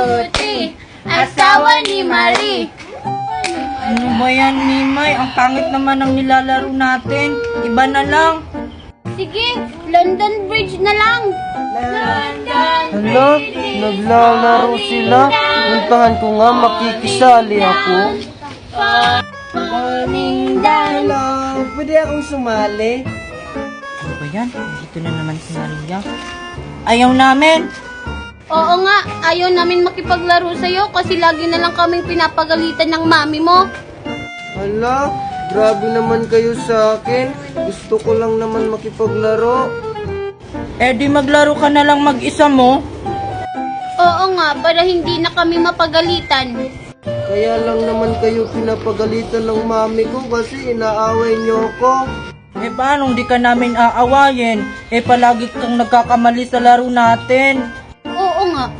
Tuti, asawa ni Marie. Ano ba yan, Mimay? Ang pangit naman ang nilalaro natin. Iba na lang. Sige, London Bridge na lang. Hala, naglalaro sila. Puntahan ko nga, makikisali ako. Falling down. Hello, pwede akong sumali? Ano ba yan? Dito na naman si Maria. Ayaw namin. Oo nga, ayaw namin makipaglaro sa'yo kasi lagi na lang kaming pinapagalitan ng mami mo. Hala, grabe naman kayo sa akin. Gusto ko lang naman makipaglaro. Eh di maglaro ka na lang mag-isa mo. Oo nga, para hindi na kami mapagalitan. Kaya lang naman kayo pinapagalitan ng mami ko kasi inaaway niyo ako. Eh paano di ka namin aawayin? Eh palagi kang nagkakamali sa laro natin. Oo nga,